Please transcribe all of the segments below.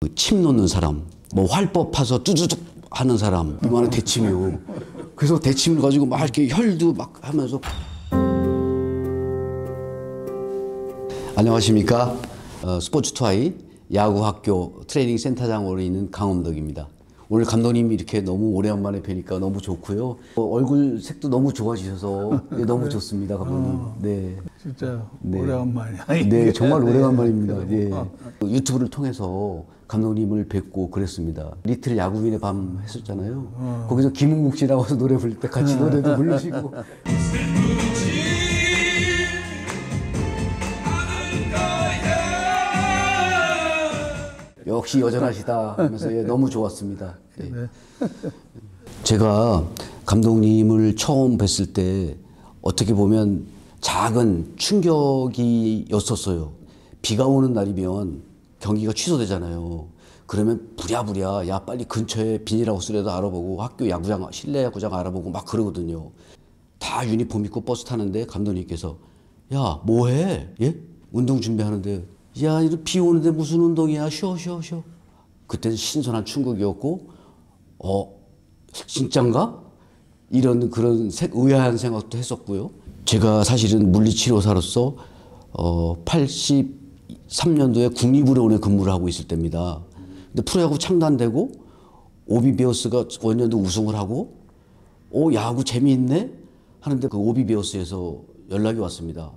그 침 놓는 사람, 뭐 활법 파서 뚜두둑 하는 사람, 이만한 대침이요. 그래서 대침을 가지고 막 이렇게 혈도 막 하면서. 안녕하십니까. 스포츠 투아이 야구학교 트레이닝 센터장으로 있는 강엄덕입니다. 오늘 감독님이 이렇게 너무 오래간만에 뵈니까 너무 좋고요. 얼굴 색도 너무 좋아지셔서 너무 좋습니다, 감독님. 네. 진짜 네. 오래간만이야. 네, 정말 오래간만입니다. 네. 유튜브를 통해서 감독님을 뵙고 그랬습니다. 리틀 야구인의 밤 했었잖아요. 거기서 김웅국 씨 나와서 노래 부를 때 같이 노래도 부르시고. 역시 여전하시다 하면서 너무 좋았습니다. 네. 제가 감독님을 처음 뵀을 때 어떻게 보면 작은 충격이었었어요. 비가 오는 날이면 경기가 취소되잖아요. 그러면 부랴부랴 야 빨리 근처에 비닐하우스라도 알아보고 학교 야구장 실내 야구장 알아보고 막 그러거든요. 다 유니폼 입고 버스 타는데 감독님께서 야 뭐해? 예? 운동 준비하는데 야 이거 비 오는데 무슨 운동이야? 쉬어. 그때는 신선한 충격이었고 진짠가? 이런 그런 의아한 생각도 했었고요. 제가 사실은 물리치료사로서 83년도에 국립의료원에 근무를 하고 있을 때입니다. 근데 프로야구 창단되고 오비베어스가 원년도 우승을 하고 야구 재미있네? 하는데 그 오비베어스에서 연락이 왔습니다.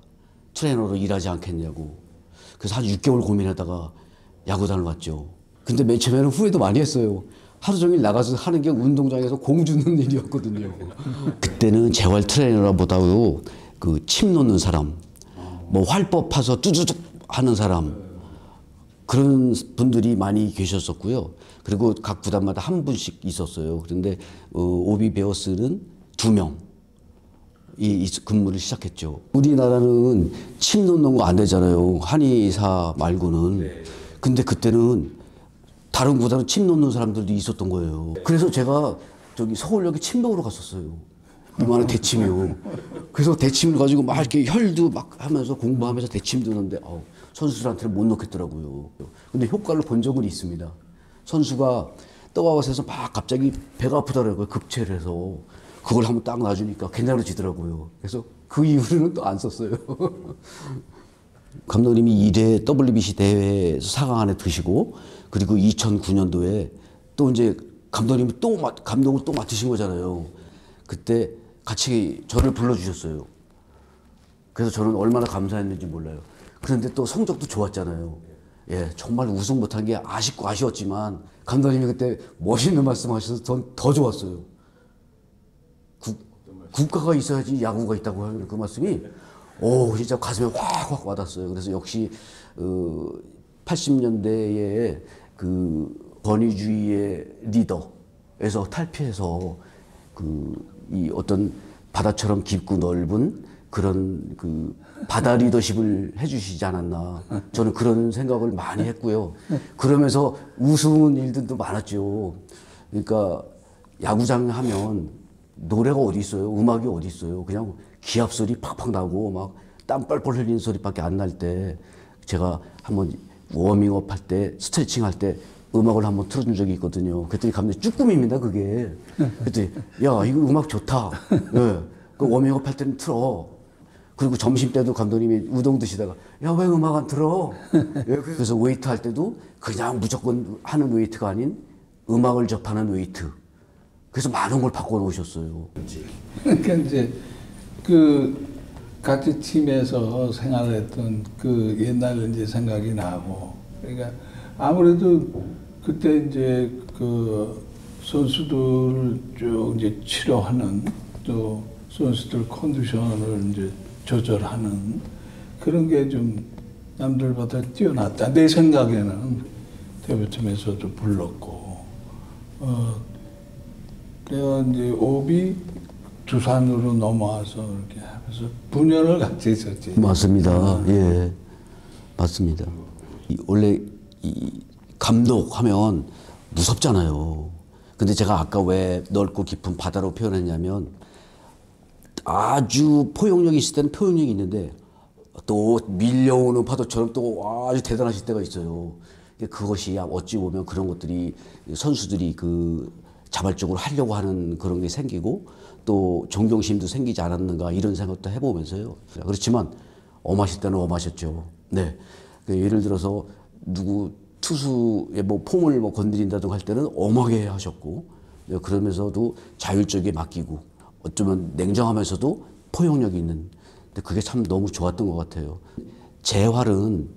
트레이너로 일하지 않겠냐고. 그래서 한 6개월 고민하다가 야구단을 왔죠. 근데 맨 처음에는 후회도 많이 했어요. 하루 종일 나가서 하는 게 운동장에서 공 주는 일이었거든요. 그때는 재활 트레이너보다도 그 침 놓는 사람, 뭐 활법 파서 뚜두둑 하는 사람, 그런 분들이 많이 계셨었고요. 그리고 각 구단마다 한 분씩 있었어요. 그런데 오비베어스는 2명. 이 근무를 시작했죠. 우리나라는 침 놓는 거 안 되잖아요. 한의사 말고는. 근데 그때는 다른 구단은 침 놓는 사람들도 있었던 거예요. 그래서 제가 저기 서울역에 침 놓으러 갔었어요. 이만한 대침이요. 그래서 대침을 가지고 막 이렇게 혈도 막 하면서 공부하면서 대침 드는데 선수들한테는 못 넣겠더라고요. 근데 효과를 본 적은 있습니다. 선수가 떡아웃에서 막 갑자기 배가 아프더라고요. 급체를 해서. 그걸 한번 딱 놔주니까 괜찮아지더라고요. 그래서 그 이후로는 또 안 썼어요. 감독님이 1회 WBC 대회에서 4강 안에 드시고, 그리고 2009년도에 또 이제 감독님이 감독을 또 맡으신 거잖아요. 그때 같이 저를 불러주셨어요. 그래서 저는 얼마나 감사했는지 몰라요. 그런데 또 성적도 좋았잖아요. 예, 정말 우승 못한 게 아쉽고 아쉬웠지만 감독님이 그때 멋있는 말씀 하셔서 전 더 좋았어요. 국가가 있어야지 야구가 있다고 하는 그 말씀이 진짜 가슴에 확 와닿았어요. 그래서 역시 80년대에 그 권위주의의 리더에서 탈피해서 이 어떤 바다처럼 깊고 넓은 그런 그 바다 리더십을 해주시지 않았나. 저는 그런 생각을 많이 했고요. 그러면서 우스운 일들도 많았죠. 그러니까 야구장 하면 노래가 어디 있어요? 음악이 어디 있어요? 그냥 기합 소리 팍팍 나고 막 땀 뻘뻘 흘리는 소리밖에 안 날 때 제가 한번 워밍업 할 때 스트레칭 할 때 음악을 한번 틀어준 적이 있거든요. 그랬더니 감독님 쭈꾸미입니다 그게. 그랬더니 야 이거 음악 좋다. 네. 그 워밍업 할 때는 틀어. 그리고 점심 때도 감독님이 우동 드시다가 야 왜 음악 안 틀어? 그래서 웨이트 할 때도 그냥 무조건 하는 웨이트가 아닌 음악을 접하는 웨이트. 그래서 많은 걸 바꿔놓으셨어요. 그러니까 이제 그 같이 팀에서 생활했던 그 옛날 이제 생각이 나고, 그러니까 아무래도 그때 이제 그 선수들을 쭉 이제 치료하는, 또 선수들 컨디션을 이제 조절하는 그런 게 좀 남들보다 뛰어났다. 내 생각에는 대표팀에서도 불렀고, 내가 이제 오비 두산으로 넘어와서 이렇게 하면서 분열을 같이 있었지. 맞습니다. 예, 맞습니다. 원래 이 감독 하면 무섭잖아요. 근데 제가 아까 왜 넓고 깊은 바다로 표현했냐면 아주 포용력이 있을 때는 포용력이 있는데 또 밀려오는 파도처럼 또 아주 대단하실 때가 있어요. 그것이 어찌 보면 그런 것들이 선수들이 그 자발적으로 하려고 하는 그런 게 생기고 또 존경심도 생기지 않았는가 이런 생각도 해보면서요. 그렇지만 엄하실 때는 엄하셨죠. 네. 예를 들어서 누구 투수의 뭐 폼을 뭐 건드린다든가 할 때는 엄하게 하셨고 그러면서도 자율적에 맡기고 어쩌면 냉정하면서도 포용력이 있는 근데 그게 참 너무 좋았던 것 같아요. 재활은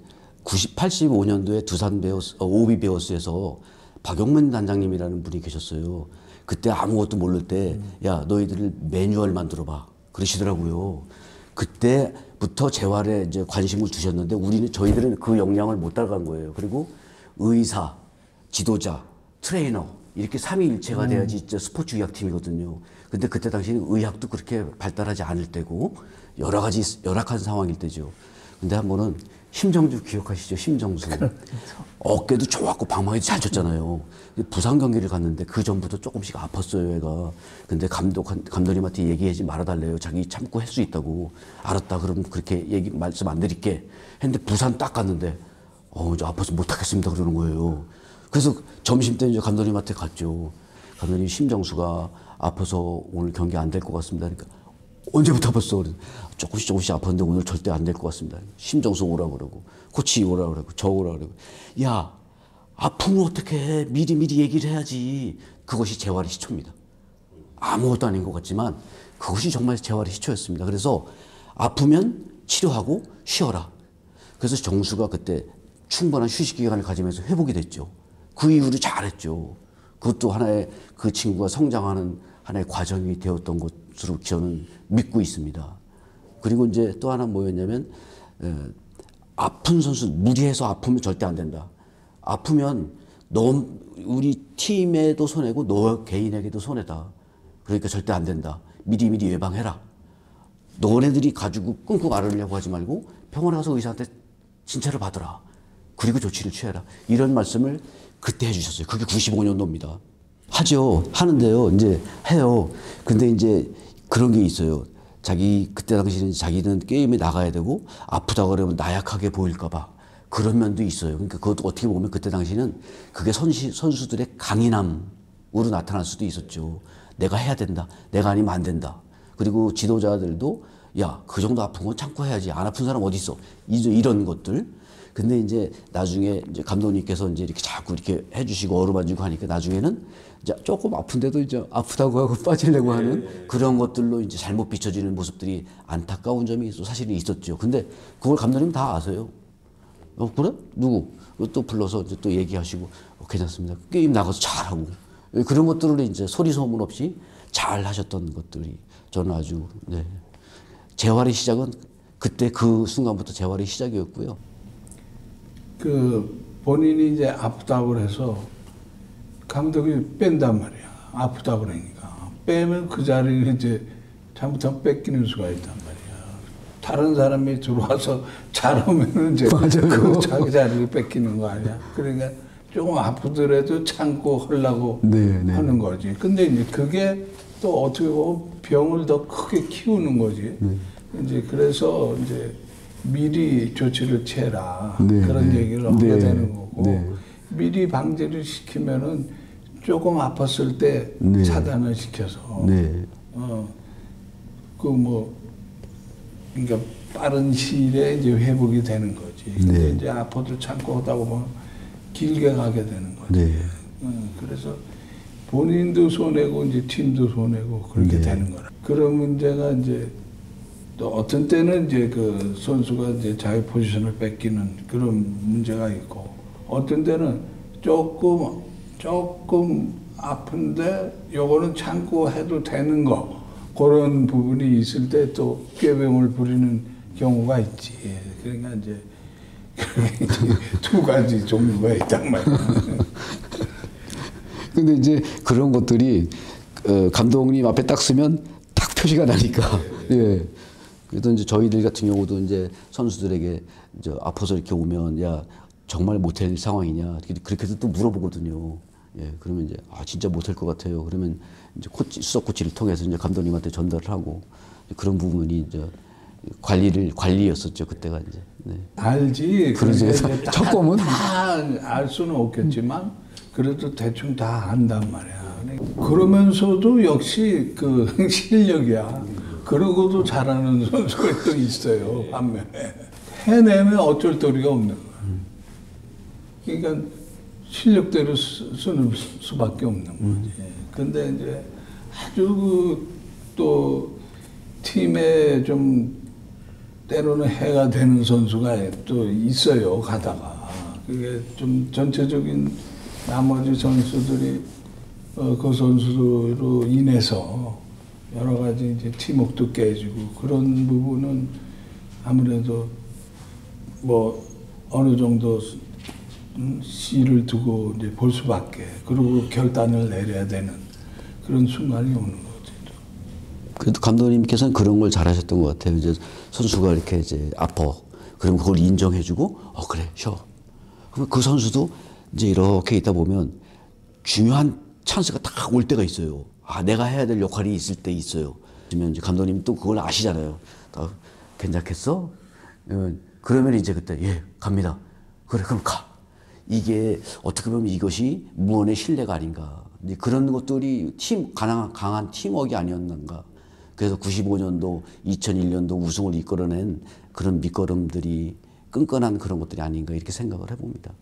85년도에 두산 베어스, 오비 베어스에서 박용문 단장님이라는 분이 계셨어요. 그때 아무것도 모를 때, 야, 너희들 매뉴얼 만들어봐. 그러시더라고요. 그때부터 재활에 이제 관심을 두셨는데 저희들은 그 역량을 못 따라간 거예요. 그리고 의사, 지도자, 트레이너, 이렇게 삼위일체가 돼야지 진짜 스포츠 의학팀이거든요. 근데 그때 당시에는 의학도 그렇게 발달하지 않을 때고 여러 가지 열악한 상황일 때죠. 근데 한 번은 심정수 기억하시죠? 심정수. 어깨도 좋았고 방망이도 잘 쳤잖아요. 부산 경기를 갔는데 그 전부터 조금씩 아팠어요, 애가. 근데 감독님한테 얘기하지 말아달래요. 자기 참고 할 수 있다고. 알았다. 그럼 그렇게 말씀 안 드릴게. 했는데 부산 딱 갔는데 이제 아파서 못하겠습니다. 그러는 거예요. 그래서 점심 때 이제 감독님한테 갔죠. 감독님 심정수가 아파서 오늘 경기 안 될 것 같습니다. 그러니까 언제부터 아팠어? 조금씩 아팠는데 오늘 절대 안 될 것 같습니다. 심정수 오라고 그러고 코치 오라고 그러고 저 오라고 그러고 야 아프면 어떻게 미리 얘기를 해야지. 그것이 재활의 시초입니다. 아무것도 아닌 것 같지만 그것이 정말 재활의 시초였습니다. 그래서 아프면 치료하고 쉬어라. 그래서 정수가 그때 충분한 휴식 기간을 가지면서 회복이 됐죠. 그 이후로 잘했죠. 그것도 하나의 그 친구가 성장하는 하나의 과정이 되었던 것으로 저는 믿고 있습니다. 그리고 이제 또 하나 뭐였냐면 아픈 선수 무리해서 아프면 절대 안 된다. 아프면 우리 팀에도 손해고 너 개인에게도 손해다. 그러니까 절대 안 된다. 미리 예방해라. 너네들이 가지고 끙끙 앓으려고 하지 말고 병원에 가서 의사한테 진찰을 받아라. 그리고 조치를 취해라. 이런 말씀을 그때 해주셨어요. 그게 95년도입니다. 하죠. 하는데요. 이제 해요. 근데 이제 그런 게 있어요. 그때 당시에는 자기는 게임에 나가야 되고 아프다 그러면 나약하게 보일까봐 그런 면도 있어요. 그러니까 그것도 어떻게 보면 그때 당시는 그게 선수들의 강인함으로 나타날 수도 있었죠. 내가 해야 된다. 내가 아니면 안 된다. 그리고 지도자들도 야, 그 정도 아픈 건 참고 해야지. 안 아픈 사람 어디 있어? 이런 것들. 근데 이제 나중에 이제 감독님께서 이제 이렇게 자꾸 이렇게 해주시고 어루만지고 하니까 나중에는 이제 조금 아픈데도 이제 아프다고 하고 빠지려고 하는 그런 것들로 이제 잘못 비춰지는 모습들이 안타까운 점이 사실은 있었죠. 근데 그걸 감독님 다 아세요. 그래? 누구? 또 불러서 이제 또 얘기하시고 괜찮습니다. 게임 나가서 잘하고 그런 것들을 이제 소리 소문 없이 잘 하셨던 것들이 저는 아주 네. 재활의 시작은 그때 그 순간부터 재활의 시작이었고요. 본인이 이제 아프다고 해서 감독이 뺀단 말이야. 아프다고 그러니까. 빼면 그 자리를 이제 잘못하면 뺏기는 수가 있단 말이야. 다른 사람이 들어와서 잘하면 이제 그 자기 자리를 뺏기는 거 아니야. 그러니까 조금 아프더라도 참고 하려고 하는 거지. 근데 이제 그게 또 어떻게 보면 병을 더 크게 키우는 거지. 이제 그래서 이제 미리 조치를 취해라. 그런 얘기를 하게 되는 거고. 미리 방지를 시키면은 조금 아팠을 때 차단을 시켜서. 그러니까 빠른 시일에 이제 회복이 되는 거지. 근데 이제 아파도 참고 하다 보면 길게 가게 되는 거지. 그래서 본인도 손해고 이제 팀도 손해고 그렇게 되는 거라. 그런 문제가 이제 또 어떤 때는 이제 그 선수가 이제 자기 포지션을 뺏기는 그런 문제가 있고 어떤 때는 조금 아픈데 요거는 참고 해도 되는 거 그런 부분이 있을 때 또 꾀병을 부리는 경우가 있지. 그러니까 이제 두 가지 종류가 있단 말이야. 근데 이제 그런 것들이 감독님 앞에 딱 쓰면 딱 표시가 나니까. 예. 그래서 이제 저희들 같은 경우도 이제 선수들에게 이제 아파서 이렇게 오면 야 정말 못할 상황이냐 그렇게도 또 물어보거든요. 예. 그러면 이제 진짜 못할 것 같아요. 그러면 이제 수석 코치를 통해서 이제 감독님한테 전달을 하고 그런 부분이 이제 관리였었죠 그때가 이제. 네. 알지. 그러지. 그런데 첫 꿈은 다알 수는 없겠지만 그래도 대충 다 안단 말이야. 그러면서도 역시 그 실력이야. 그러고도 잘하는 선수가 또 있어요. 반면에 해내면 어쩔 도리가 없는 거야. 그러니까 실력대로 쓰는 수밖에 없는 거지. 근데 이제 아주 또 팀에 좀 때로는 해가 되는 선수가 또 있어요, 가다가. 그게 좀 전체적인 나머지 선수들이 그 선수로 인해서 여러 가지 이제 팀워크도 깨지고 그런 부분은 아무래도 뭐 어느 정도 씨를 두고 이제 볼 수밖에, 그리고 결단을 내려야 되는 그런 순간이 오는 거죠. 그래도 감독님께서는 그런 걸 잘하셨던 것 같아요. 이제 선수가 이렇게 이제 아파. 그럼 그걸 인정해주고, 그래, 쉬어. 그럼 그 선수도 이제 이렇게 있다 보면 중요한 찬스가 딱 올 때가 있어요. 내가 해야 될 역할이 있을 때 있어요. 그러면 이제 감독님 또 그걸 아시잖아요. 괜찮겠어? 그러면 이제 그때, 예, 갑니다. 그래, 그럼 가. 이게 어떻게 보면 이것이 무언의 신뢰가 아닌가. 그런 것들이 강한 팀워크가 아니었는가. 그래서 95년도, 2001년도 우승을 이끌어낸 그런 밑거름들이 끈끈한 그런 것들이 아닌가 이렇게 생각을 해봅니다.